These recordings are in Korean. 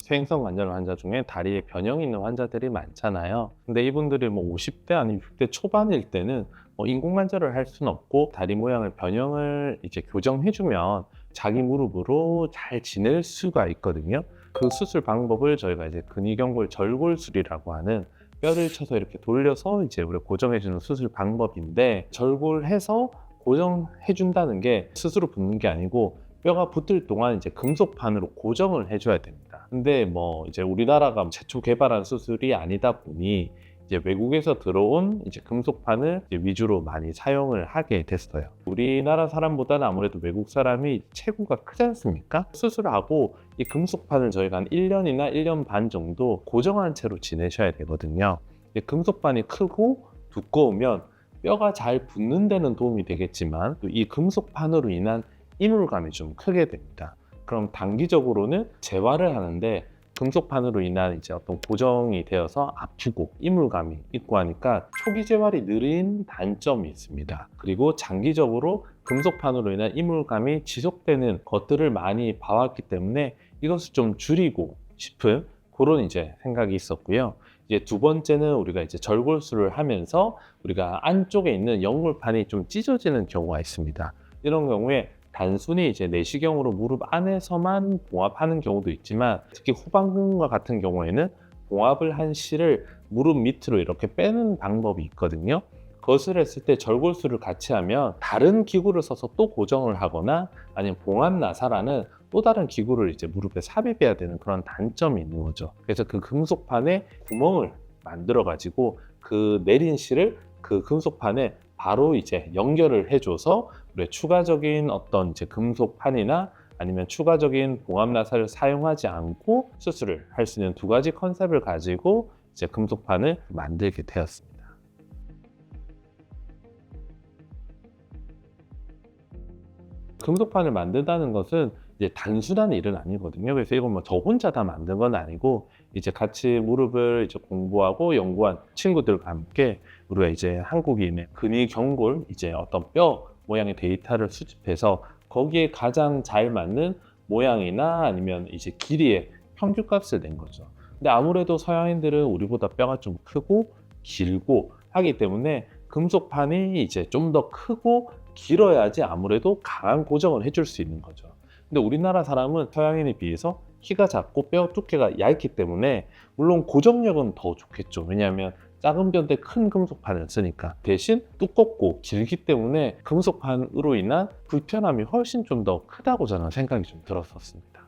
퇴행성 관절 환자 중에 다리에 변형이 있는 환자들이 많잖아요. 근데 이분들이 뭐 50대 아니면 60대 초반일 때는 인공관절을 할 수는 없고 다리 모양을 변형을 이제 교정해주면 자기 무릎으로 잘 지낼 수가 있거든요. 그 수술 방법을 저희가 이제 근위경골 절골술이라고 하는 뼈를 쳐서 이렇게 돌려서 이제 우리가 고정해주는 수술 방법인데, 절골해서 고정해준다는 게 스스로 붙는 게 아니고 뼈가 붙을 동안 이제 금속판으로 고정을 해줘야 됩니다. 근데 뭐 이제 우리나라가 최초 개발한 수술이 아니다 보니 이제 외국에서 들어온 이제 금속판을 이제 위주로 많이 사용을 하게 됐어요. 우리나라 사람보다는 아무래도 외국 사람이 체구가 크지 않습니까? 수술하고 이 금속판을 저희가 한 1년이나 1년 반 정도 고정한 채로 지내셔야 되거든요. 금속판이 크고 두꺼우면 뼈가 잘 붙는 데는 도움이 되겠지만 또 이 금속판으로 인한 이물감이 좀 크게 됩니다. 그럼 단기적으로는 재활을 하는데 금속판으로 인한 이제 어떤 고정이 되어서 아프고 이물감이 있고 하니까 초기 재활이 느린 단점이 있습니다. 그리고 장기적으로 금속판으로 인한 이물감이 지속되는 것들을 많이 봐왔기 때문에 이것을 좀 줄이고 싶은 그런 이제 생각이 있었고요. 이제 두 번째는 우리가 이제 절골술을 하면서 우리가 안쪽에 있는 연골판이 좀 찢어지는 경우가 있습니다. 이런 경우에 단순히 이제 내시경으로 무릎 안에서만 봉합하는 경우도 있지만, 특히 후방근과 같은 경우에는 봉합을 한 실을 무릎 밑으로 이렇게 빼는 방법이 있거든요. 그것을 했을 때 절골술을 같이 하면 다른 기구를 써서 또 고정을 하거나 아니면 봉합 나사라는 또 다른 기구를 이제 무릎에 삽입해야 되는 그런 단점이 있는 거죠. 그래서 그 금속판에 구멍을 만들어 가지고 그 내린 실을 그 금속판에 바로 이제 연결을 해줘서 우리 추가적인 어떤 이제 금속판이나 아니면 추가적인 봉합 나사를 사용하지 않고 수술을 할 수 있는 두 가지 컨셉을 가지고 이제 금속판을 만들게 되었습니다. 금속판을 만든다는 것은 이제 단순한 일은 아니거든요. 그래서 이건 뭐 저 혼자 다 만든 건 아니고 이제 같이 무릎을 이제 공부하고 연구한 친구들과 함께 우리가 이제 한국인의 근위경골 이제 어떤 뼈 모양의 데이터를 수집해서 거기에 가장 잘 맞는 모양이나 아니면 이제 길이의 평균값을 낸 거죠. 근데 아무래도 서양인들은 우리보다 뼈가 좀 크고 길고 하기 때문에 금속판이 이제 좀 더 크고 길어야지 아무래도 강한 고정을 해줄 수 있는 거죠. 근데 우리나라 사람은 서양인에 비해서 키가 작고 뼈 두께가 얇기 때문에 물론 고정력은 더 좋겠죠. 왜냐하면 작은 뼈인데 큰 금속판을 쓰니까. 대신 두껍고 길기 때문에 금속판으로 인한 불편함이 훨씬 좀 더 크다고 저는 생각이 좀 들었었습니다.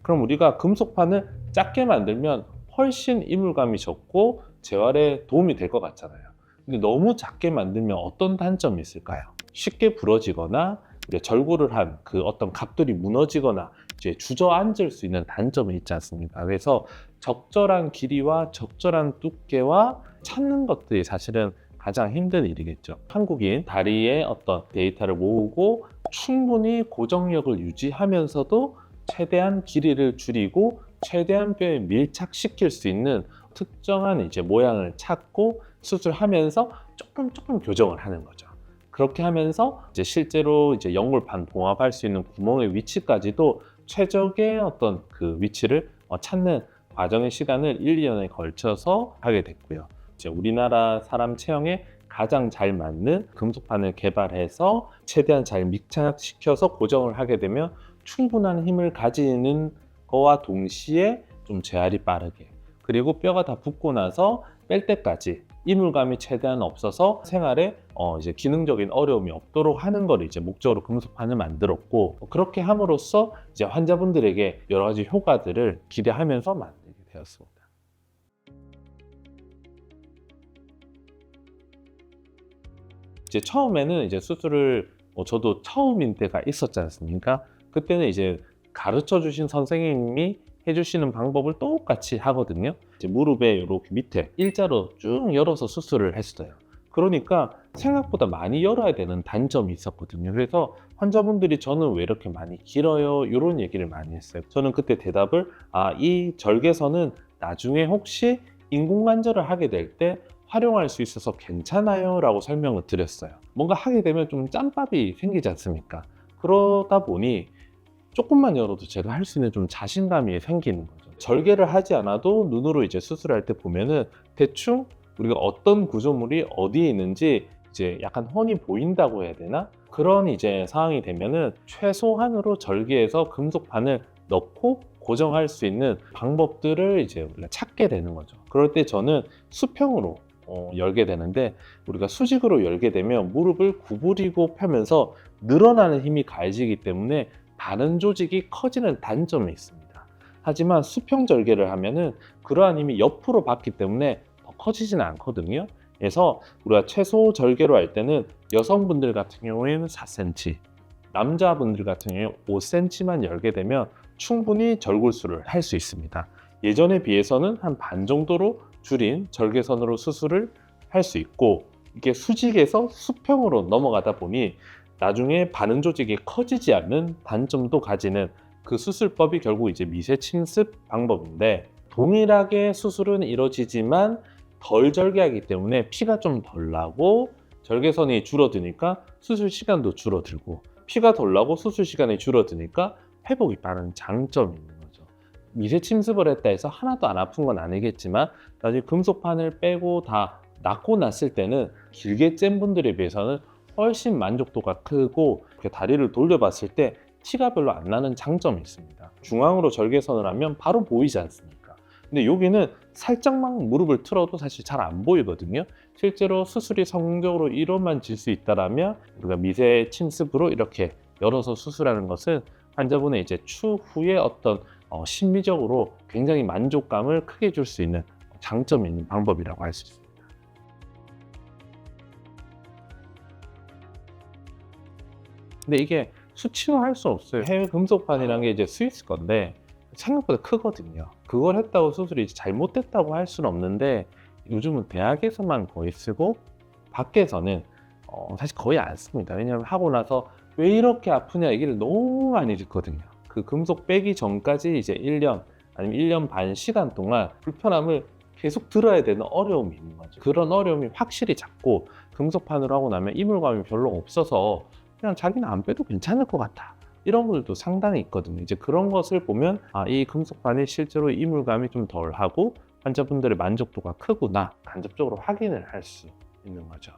그럼 우리가 금속판을 작게 만들면 훨씬 이물감이 적고 재활에 도움이 될 것 같잖아요. 근데 너무 작게 만들면 어떤 단점이 있을까요? 쉽게 부러지거나 절골을 한 그 어떤 갑돌이 무너지거나 이제 주저앉을 수 있는 단점이 있지 않습니까? 그래서 적절한 길이와 적절한 두께와 찾는 것들이 사실은 가장 힘든 일이겠죠. 한국인 다리의 어떤 데이터를 모으고 충분히 고정력을 유지하면서도 최대한 길이를 줄이고 최대한 뼈에 밀착시킬 수 있는 특정한 이제 모양을 찾고 수술하면서 조금 교정을 하는 거죠. 그렇게 하면서 이제 실제로 이제 연골판 봉합할 수 있는 구멍의 위치까지도 최적의 어떤 그 위치를 찾는 과정의 시간을 1, 2년에 걸쳐서 하게 됐고요. 이제 우리나라 사람 체형에 가장 잘 맞는 금속판을 개발해서 최대한 잘 밀착시켜서 고정을 하게 되면 충분한 힘을 가지는 거와 동시에 좀 재활이 빠르게, 그리고 뼈가 다 붙고 나서 뺄 때까지 이물감이 최대한 없어서 생활에 이제 기능적인 어려움이 없도록 하는 걸 이제 목적으로 금속판을 만들었고, 그렇게 함으로써 이제 환자분들에게 여러 가지 효과들을 기대하면서 만들게 되었습니다. 이제 처음에는 이제 수술을 저도 처음인 때가 있었지 않습니까? 그때는 이제 가르쳐 주신 선생님이 해주시는 방법을 똑같이 하거든요. 이제 무릎에 이렇게 밑에 일자로 쭉 열어서 수술을 했어요. 그러니까 생각보다 많이 열어야 되는 단점이 있었거든요. 그래서 환자분들이 저는 왜 이렇게 많이 길어요? 이런 얘기를 많이 했어요. 저는 그때 대답을 이 절개선은 나중에 혹시 인공관절을 하게 될 때 활용할 수 있어서 괜찮아요 라고 설명을 드렸어요. 뭔가 하게 되면 좀 짬밥이 생기지 않습니까? 그러다 보니 조금만 열어도 제가 할 수 있는 좀 자신감이 생기는 거죠. 절개를 하지 않아도 눈으로 이제 수술할 때 보면은 대충 우리가 어떤 구조물이 어디에 있는지 이제 약간 훤히 보인다고 해야 되나? 그런 이제 상황이 되면은 최소한으로 절개해서 금속판을 넣고 고정할 수 있는 방법들을 이제 우리가 찾게 되는 거죠. 그럴 때 저는 수평으로 열게 되는데, 우리가 수직으로 열게 되면 무릎을 구부리고 펴면서 늘어나는 힘이 가해지기 때문에 바른 조직이 커지는 단점이 있습니다. 하지만 수평 절개를 하면은 그러한 힘이 옆으로 받기 때문에 더 커지지는 않거든요. 그래서 우리가 최소 절개로 할 때는 여성분들 같은 경우에는 4cm, 남자분들 같은 경우에 5cm만 열게 되면 충분히 절골수를 할 수 있습니다. 예전에 비해서는 한 반 정도로 줄인 절개선으로 수술을 할 수 있고, 이게 수직에서 수평으로 넘어가다 보니 나중에 바른 조직이 커지지 않는 단점도 가지는 그 수술법이 결국 이제 미세 침습 방법인데, 동일하게 수술은 이루어지지만 덜 절개하기 때문에 피가 좀 덜 나고 절개선이 줄어드니까 수술 시간도 줄어들고, 피가 덜 나고 수술 시간이 줄어드니까 회복이 빠른 장점이 있는 거죠. 미세 침습을 했다 해서 하나도 안 아픈 건 아니겠지만 나중에 금속판을 빼고 다 낫고 났을 때는 길게 짠 분들에 비해서는 훨씬 만족도가 크고, 다리를 돌려봤을 때 티가 별로 안 나는 장점이 있습니다. 중앙으로 절개선을 하면 바로 보이지 않습니까? 근데 여기는 살짝만 무릎을 틀어도 사실 잘 안 보이거든요. 실제로 수술이 성공적으로 이루어질 수 있다면 우리가 미세 침습으로 이렇게 열어서 수술하는 것은 환자분의 이제 추후에 어떤 심리적으로 굉장히 만족감을 크게 줄 수 있는 장점이 있는 방법이라고 할 수 있습니다. 근데 이게 수치화할 수 없어요. 해외 금속판이라는 게 이제 스위스 건데 생각보다 크거든요. 그걸 했다고 수술이 이제 잘못됐다고 할 수는 없는데, 요즘은 대학에서만 거의 쓰고 밖에서는 사실 거의 안 씁니다. 왜냐하면 하고 나서 왜 이렇게 아프냐 얘기를 너무 많이 듣거든요. 그 금속 빼기 전까지 이제 1년 아니면 1년 반 시간 동안 불편함을 계속 들어야 되는 어려움이 있는 거죠. 그런 어려움이 확실히 작고, 금속판으로 하고 나면 이물감이 별로 없어서 그냥 자기는 안 빼도 괜찮을 것 같아, 이런 분들도 상당히 있거든요. 이제 그런 것을 보면 이 금속판이 실제로 이물감이 좀 덜하고 환자분들의 만족도가 크구나 간접적으로 확인을 할 수 있는 거죠.